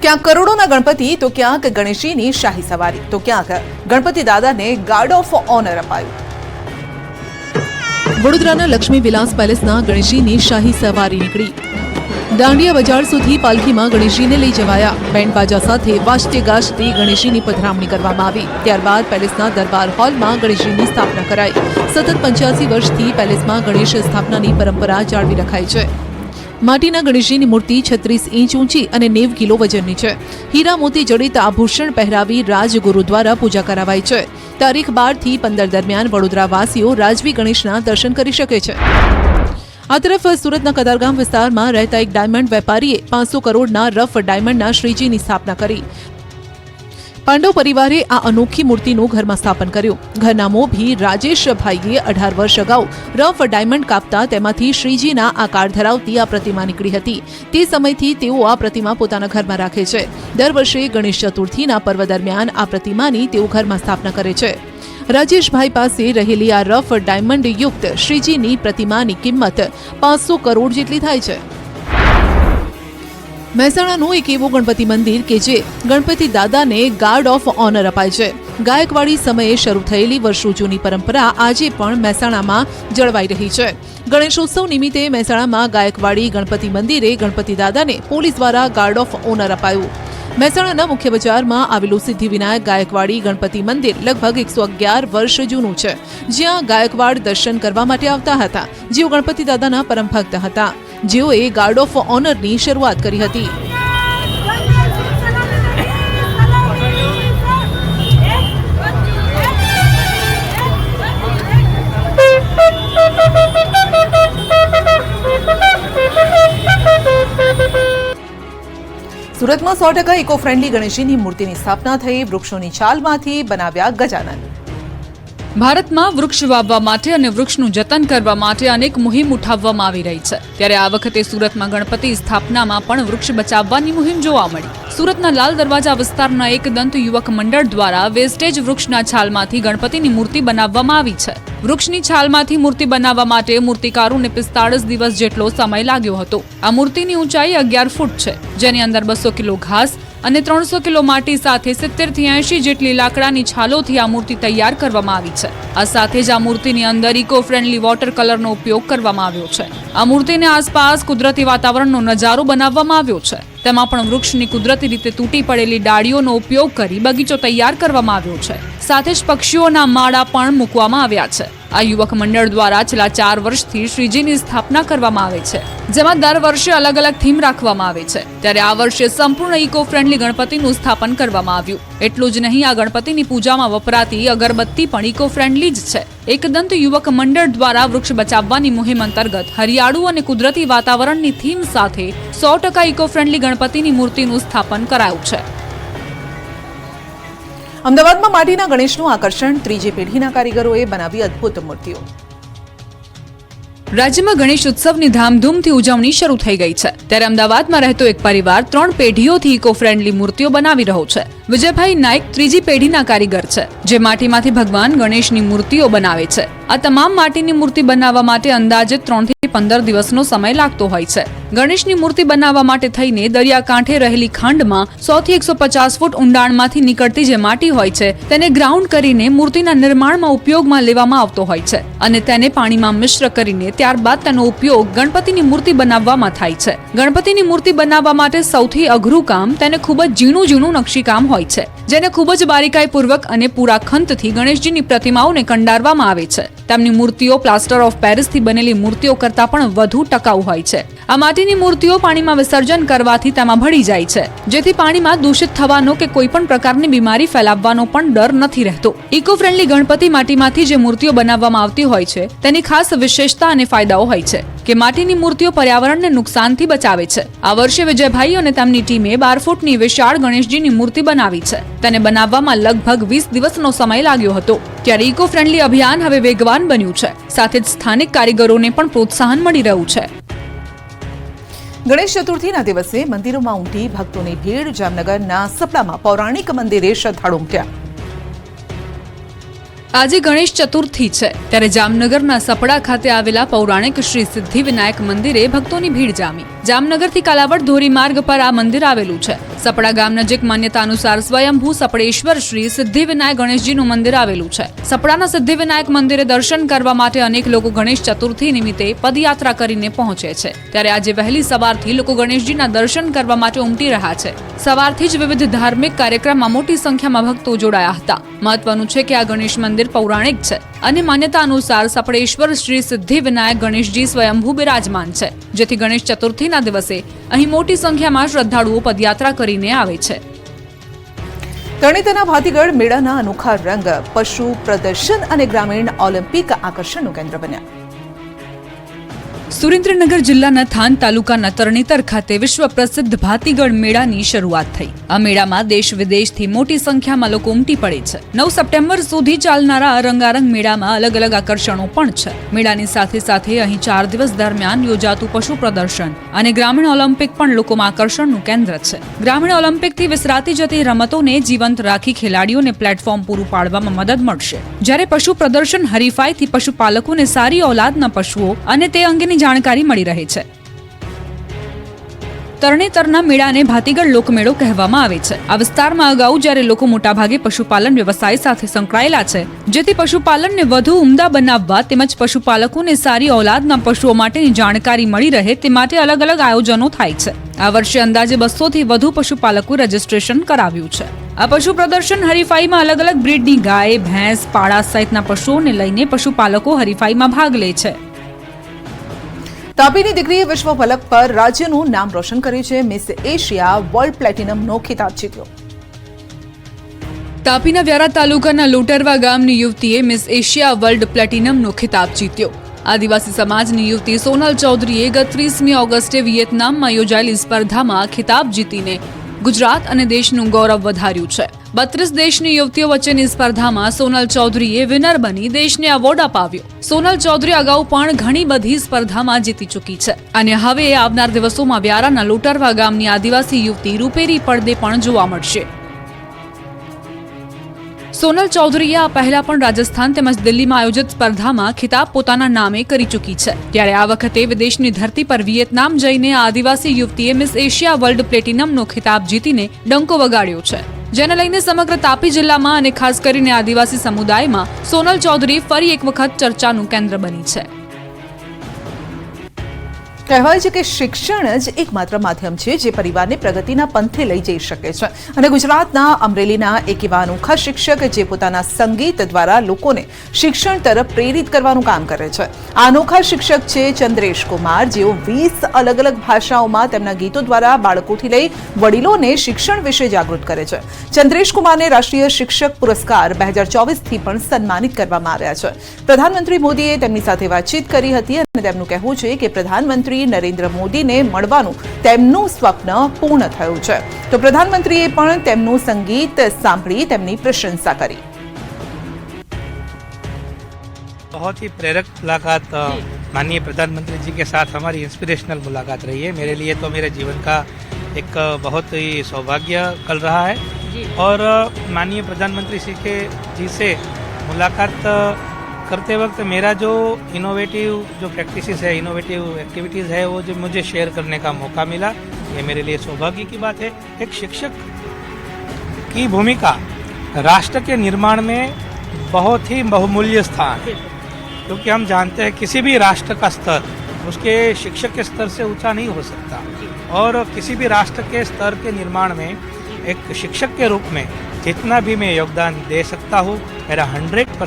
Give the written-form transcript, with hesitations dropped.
ક્યાંક કરોડોના ગણપતિ તો ક્યાંક ગણેશજીની શાહી સવારી તો ક્યાંક ગણપતિ દાદાને ગાર્ડ ઓફ ઓનર અપાયું। વડોદરાના લક્ષ્મી વિલાસ પેલેસના ગણેશજીની શાહી સવારી નીકળી। દાંડિયા બજાર સુધી પાલખીમાં ગણેશજીને લઈ જવાયા। બેન્ડ બાજા સાથે વાજતે ગાજતે ગણેશજીની પધરામણી કરવામાં આવી। ત્યારબાદ પેલેસના દરબાર હોલમાં ગણેશજીની સ્થાપના કરાઈ। સતત 85 વર્ષથી પેલેસમાં ગણેશ સ્થાપનાની પરંપરા જાળવી રખાઈ છે। માટીના ગણેશજીની મૂર્તિ 36 ઇંચ ઊંચી અને 90 કિલો વજનની છે। હીરા મોતી જડિત આભૂષણ પહેરાવી રાજગુરુ દ્વારા પૂજા કરાવાઈ છે। તારીખ 12 થી 15 દરમિયાન વડોદરાવાસીઓ રાજવી ગણેશના દર્શન કરી શકે છે। આ તરફ સુરતના કતારગામ વિસ્તારમાં રહેતા એક ડાયમંડ વેપારીએ 500 કરોડના રફ ડાયમંડના શ્રીજીની સ્થાપના કરી। પાંડવ પરિવારે આ અનોખી મૂર્તિનું ઘરમાં સ્થાપન કર્યું। ઘરના મોભી રાજેશભાઈએ 18 વર્ષ અગાઉ રફ ડાયમંડ કાપતા તેમાંથી શ્રીજીના આકાર ધરાવતી આ પ્રતિમા નીકળી હતી। તે સમયથી તેઓ આ પ્રતિમા પોતાના ઘરમાં રાખે છે। દર વર્ષે ગણેશ ચતુર્થીના પર્વ દરમિયાન આ પ્રતિમાની તેઓ ઘરમાં સ્થાપના કરે છે। રાજેશભાઈ પાસે રહેલી આ રફ ડાયમંડ યુક્ત શ્રીજીની પ્રતિમાની કિંમત 500 કરોડ જેટલી થાય છે। મહેસાણાનું એક એવું ગણપતિ મંદિર કે જે ગણપતિ દાદાને ગાર્ડ ઓફ ઓનર અપાય છે। ગાયકવાડી સમયે શરૂ થયેલી વર્ષો જૂની પરંપરા આજે પણ મહેસાણામાં જળવાઈ રહી છે। ગણેશોત્સવ નિમિત્તે મહેસાણામાં ગાયકવાડી ગણપતિ મંદિરે ગણપતિ દાદાને પોલીસ દ્વારા ગાર્ડ ઓફ ઓનર અપાયું। મહેસાણાના મુખ્ય બજારમાં આવેલું સિદ્ધિવિનાયક ગાયકવાડી ગણપતિ મંદિર લગભગ 111 વર્ષ જૂનું છે, જ્યાં ગાયકવાડ દર્શન કરવા માટે આવતા હતા, જેઓ ગણપતિ દાદાના પરમ ભક્ત હતા, જેઓએ ગાર્ડ ઓફ ઓનરની શરૂઆત કરી હતી। સુરતમાં 100% ઇકો ફ્રેન્ડલી ગણેશજીની મૂર્તિની સ્થાપના થઈ। વૃક્ષોની છાલમાંથી બનાવ્યા ગજાનન। ભારતમાં વૃક્ષ વાવવા માટે અને વૃક્ષનું જતન કરવા માટે અનેક મુહિમ ઉઠાવવામાં આવી રહી છે। ત્યારે આ વખતે સુરતમાં ગણપતિ સ્થાપનામાં પણ વૃક્ષ બચાવવાની મુહિમ જોવા મળી। સુરતના લાલ દરવાજા વિસ્તારના એક દંત યુવક મંડળ દ્વારા વેસ્ટેજ વૃક્ષના છાલમાંથી ગણપતિની મૂર્તિ બનાવવામાં આવી છે। વૃક્ષની છાલમાંથી મૂર્તિ બનાવવા માટે મૂર્તિકારોને 45 દિવસ જેટલો સમય લાગ્યો હતો। આ મૂર્તિની ઊંચાઈ 11 ફૂટ છે, જેની અંદર 200 કિલો ઘાસ અને 300 કિલો માટી સાથે 70 થી 80 જેટલી લાકડાની છાલોથી આ મૂર્તિ તૈયાર કરવામાં આવી છે। આ સાથે જ આ મૂર્તિની અંદર ઇકો ફ્રેન્ડલી વોટર કલરનો ઉપયોગ કરવામાં આવ્યો છે। આ મૂર્તિને આસપાસ કુદરતી વાતાવરણનો નજારો બનાવવામાં આવ્યો છે। તેમાં પણ વૃક્ષની કુદરતી રીતે તૂટી પડેલી ડાળીઓનો ઉપયોગ કરી બગીચો તૈયાર કરવામાં આવ્યો છે। સાથે જ પક્ષીઓના માળા પણ મૂકવામાં આવ્યા છે। આ યુવક મંડળ દ્વારા છેલ્લા 4 વર્ષથી શ્રીજીની સ્થાપના કરવામાં આવે છે, જેમાં દર વર્ષે અલગ અલગ થીમ રાખવામાં આવે છે। ત્યારે આ વર્ષે સંપૂર્ણ ઇકો ફ્રેન્ડલી ગણપતિનું સ્થાપન કરવામાં આવ્યું। એટલું જ નહીં, આ ગણપતિની પૂજામાં વપરાતી અગરબત્તી પણ ઇકો ફ્રેન્ડલી જ છે। એકદંત યુવક મંડળ દ્વારા વૃક્ષ બચાવવાની મુહિમ અંતર્ગત હરિયાળું અને કુદરતી વાતાવરણની થીમ સાથે 100% ઇકો ફ્રેન્ડલી ગણપતિની મૂર્તિનું સ્થાપન કરાયું છે। અમદાવાદમાં માટીના ગણેશનું આકર્ષણ, ત્રીજી પેઢીના કારીગરોએ બનાવી અદ્ભુત મૂર્તિઓ। રાજ્યમાં ગણેશ ઉત્સવની ધામધૂમથી ઉજવણી શરૂ થઈ ગઈ છે। ત્યારે અમદાવાદમાં રહેતો એક પરિવાર 3 પેઢીઓથી ઇકો ફ્રેન્ડલી મૂર્તિઓ બનાવી રહ્યો છે। વિજયભાઈ નાયક ત્રીજી પેઢીના કારીગર છે, જે માટીમાંથી ભગવાન ગણેશની મૂર્તિઓ બનાવે છે। આ તમામ માટીની મૂર્તિ બનાવવા માટે અંદાજે 3 થી 15 દિવસનો સમય લાગતો હોય છે। ગણેશની મૂર્તિ બનાવવા માટે થઈને દરિયાકાંઠે રહેલી ખાંડમાં 100 થી 150 ફૂટ ઊંડાણમાંથી નીકળતી જે માટી હોય છે, તેને ગ્રાઉન્ડ કરીને મૂર્તિના નિર્માણમાં ઉપયોગમાં લેવામાં આવતો હોય છે અને તેને પાણીમાં મિશ્ર કરીને ત્યારબાદ તેનો ઉપયોગ ગણપતિની મૂર્તિ બનાવવામાં થાય છે। ગણપતિની મૂર્તિ બનાવવા માટે સૌથી અઘરું કામ તેને ખૂબ જ ઝીણું નકશીકામ હોય છે, જેને ખૂબ જ બારીકાઈપૂર્વક અને પૂરા ખંતથી ગણેશજીની પ્રતિમાઓને કંડારવામાં આવે છે। તેમની મૂર્તિઓ પ્લાસ્ટર ઓફ પેરિસથી બનેલી મૂર્તિઓ કરતાં પણ વધુ ટકાઉ હોય છે। આ માટીની મૂર્તિઓ પાણીમાં વિસર્જન કરવાથી તેમાં ભળી જાય છે, જેથી પાણીમાં દૂષિત થવાનો કે કોઈ પણ પ્રકારની બીમારી ફેલાવવાનો પણ ડર નથી રહેતો। ઇકો ફ્રેન્ડલી ગણપતિ માટીમાંથી જે મૂર્તિઓ બનાવવામાં આવતી હોય છે, તેની ખાસ વિશેષતા અને ફાયદાઓ હોય છે કે માટીની મૂર્તિઓ પર્યાવરણને નુકસાનથી બચાવે છે। આ વર્ષે વિજયભાઈ અને તેમની ટીમે 12 ફૂટની વિશાળ ગણેશજીની મૂર્તિ બનાવી છે। તેને બનાવવામાં લગભગ 20 દિવસનો સમય લાગ્યો હતો। ત્યારે ઇકો ફ્રેન્ડલી અભિયાન હવે વેગવાન બન્યું છે, સાથે જ સ્થાનિક કારીગરોને પણ પ્રોત્સાહન મળી રહ્યું છે। ગણેશ ચતુર્થીના દિવસે મંદિરોમાં ઉમટી ભક્તોની ભીડ। જામનગરના સપડામાં પૌરાણિક મંદિરે શ્રદ્ધાળુ ઉમટ્યા। આજે ગણેશ ચતુર્થી છે, ત્યારે જામનગરના સપડા ખાતે આવેલા પૌરાણિક શ્રી સિદ્ધિવિનાયક મંદિરે ભક્તોની ભીડ જામી। જામનગરથી કાલાવડ ધોરીમાર્ગ પર આ મંદિર આવેલું છે. સપડા ગામ નજીક માન્યતા અનુસાર સ્વયંભૂ સપડેશ્વર શ્રી સિદ્ધિવિનાયક ગણેશજીનું મંદિર આવેલું છે. સપડાના સિદ્ધિવિનાયક મંદિરે દર્શન કરવા માટે અનેક લોકો ગણેશ ચતુર્થી નિમિત્તે પદયાત્રા કરીને પહોંચે છે. ત્યારે આજે વહેલી સવારથી લોકો ગણેશજીના દર્શન કરવા માટે ઉમટી રહ્યા છે. સવારથી જ વિવિધ ધાર્મિક કાર્યક્રમમાં મોટી સંખ્યામાં ભક્તો જોડાયા હતા. મહત્વનું છે કે આ ગણેશ મંદિર પૌરાણિક છે અને માન્યતા અનુસાર સપડેશ્વર શ્રી સિદ્ધિવિનાયક ગણેશજી સ્વયંભૂ બિરાજમાન છે, જેથી ગણેશ ચતુર્થીના દિવસે અહીં મોટી સંખ્યામાં શ્રદ્ધાળુઓ પદયાત્રા કરીને આવે છે. તરણેતરના ભાતીગઢ મેળાના અનોખા રંગ પશુ પ્રદર્શન અને ગ્રામીણ ઓલિમ્પિક આકર્ષણનું કેન્દ્ર બન્યા. સુરેન્દ્રનગર જિલ્લાના થાન તાલુકાના તરણેતર ખાતે વિશ્વ પ્રસિદ્ધ ભાતીગઢ મેળાની શરૂઆત થઈ. આ મેળામાં દેશ વિદેશથી મોટી સંખ્યામાં લોકો ઉમટી પડે છે. 9 સપ્ટેમ્બર સુધી ચાલનારા રંગારંગ મેળામાં અલગ અલગ આકર્ષણો પણ છે. મેળાની સાથે સાથે અહીં 4 દિવસ દરમિયાન યોજાતું પશુ પ્રદર્શન અને ગ્રામીણ ઓલિમ્પિક પણ લોકોમાં આકર્ષણનું કેન્દ્ર છે. ગ્રામીણ ઓલિમ્પિકથી વિસરાતી જતી રમતોને જીવંત રાખી ખેલાડીઓને પ્લેટફોર્મ પૂરું પાડવામાં મદદ મળશે, જ્યારે પશુ પ્રદર્શન હરીફાઈથી પશુપાલકોને સારી ઓલાદના પશુઓ અને તે અંગેની જાણકારી મળી રહે છે. તરણેતરના મેળાને ભાતીગઢ લોકમેળો કહેવામાં આવે છે. આ વિસ્તારમાં અગાઉ જ્યારે લોકો મોટાભાગે પશુપાલન વ્યવસાય સાથે સંકળાયેલા છે, જેથી પશુપાલનને વધુ ઉમદા બનાવવા તેમજ પશુપાલકોને સારી ઓલાદના પશુઓ માટેની જાણકારી મળી રહે તે માટે અલગ અલગ આયોજનો થાય છે. આ વર્ષે અંદાજે 200 થી વધુ પશુપાલકો રજીસ્ટ્રેશન કરાવ્યું છે. આ પશુ પ્રદર્શન હરીફાઈમાં અલગ અલગ બ્રીડની ગાય, ભેંસ, પાડા સહિતના પશુઓને લઈને પશુપાલકો હરીફાઈમાં ભાગ લે છે. તાપીની દીકરીએ વિશ્વ ફલક પર રાજ્યનું નામ રોશન કર્યું છે. મિસ એશિયા વર્લ્ડ પ્લેટિનમનો ખિતાબ જીત્યો. તાપીના વ્યારા તાલુકાના લોટરવા ગામની યુવતીએ મિસ એશિયા વર્લ્ડ પ્લેટિનમનો ખિતાબ જીત્યો. આદિવાસી સમાજની યુવતી સોનલ ચૌધરીએ ગત 30મી ઓગસ્ટે વિયેતનામમાં યોજાયેલી સ્પર્ધામાં ખિતાબ જીતીને ગુજરાત અને દેશનું ગૌરવ વધાર્યું છે. 32 દેશની યુવતીઓ વચ્ચેની સ્પર્ધામાં સોનલ ચૌધરીએ વિનર બની દેશને એવોર્ડ અપાવ્યો. સોનલ ચૌધરી અગાઉ પણ ઘણી બધી સ્પર્ધામાં જીતી ચૂકી છે અને હવે આવનાર દિવસોમાં વ્યારાના લોટરવા ગામની આદિવાસી યુવતી રૂપેરી પડદે પણ જોવા મળશે. સોનલ ચૌધરીએ આ પહેલા પણ રાજસ્થાન તેમજ દિલ્હીમાં આયોજિત સ્પર્ધામાં ખિતાબ પોતાના નામે કરી ચૂકી છે. ત્યારે આ વખતે વિદેશની ધરતી પર વિયેતનામ જઈને આ આદિવાસી યુવતીએ મિસ એશિયા વર્લ્ડ પ્લેટિનમનો ખિતાબ જીતીને ડંકો વગાડ્યો છે, જેને લઈને સમગ્ર તાપી જિલ્લામાં અને ખાસ કરીને આદિવાસી સમુદાયમાં સોનલ ચૌધરી ફરી એક વખત ચર્ચાનું કેન્દ્ર બની છે. કહેવાય છે કે શિક્ષણ જ એકમાત્ર માધ્યમ છે જે પરિવારને પ્રગતિના પંથે લઈ જઈ શકે છે અને ગુજરાતના અમરેલીના એક એવા અનોખા શિક્ષક જે પોતાના સંગીત દ્વારા લોકોને શિક્ષણ તરફ પ્રેરિત કરવાનું કામ કરે છે. આ અનોખા શિક્ષક છે ચંદ્રેશ કુમાર, જેઓ 20 અલગ અલગ ભાષાઓમાં તેમના ગીતો દ્વારા બાળકોથી લઈ વડીલોને શિક્ષણ વિશે જાગૃત કરે છે. ચંદ્રેશ કુમારને રાષ્ટ્રીય શિક્ષક પુરસ્કાર 2024થી પણ સન્માનિત કરવામાં આવ્યા છે. પ્રધાનમંત્રી મોદીએ તેમની સાથે વાતચીત કરી હતી અને તેમનું કહેવું છે કે પ્રધાનમંત્રી નરેન્દ્ર મોદીને મળવાનું તેમનું સ્વપ્ન પૂર્ણ થયું છે. તો પ્રધાનમંત્રીએ પણ તેમનું સંગીત સાંભળી તેમની પ્રશંसा કરી. बहुत ही प्रेरक मुलाकात माननीय प्रधानमंत्री जी के साथ हमारी इंस्पिरेशनल मुलाकात रही है. मेरे लिए तो मेरे जीवन का एक बहुत ही सौभाग्य कल रहा है और माननीय प्रधानमंत्री जी से मुलाकात करते वक्त मेरा जो इनोवेटिव जो प्रैक्टिसेस है, इनोवेटिव एक्टिविटीज़ है, वो जो मुझे शेयर करने का मौका मिला, ये मेरे लिए सौभाग्य की बात है. एक शिक्षक की भूमिका राष्ट्र के निर्माण में बहुत ही बहुमूल्य स्थान है, क्योंकि हम जानते हैं किसी भी राष्ट्र का स्तर उसके शिक्षक के स्तर से ऊंचा नहीं हो सकता और किसी भी राष्ट्र के स्तर के निर्माण में एक शिक्षक के रूप में जितना भी मैं योगदान दे सकता हूँ, मेरा 100%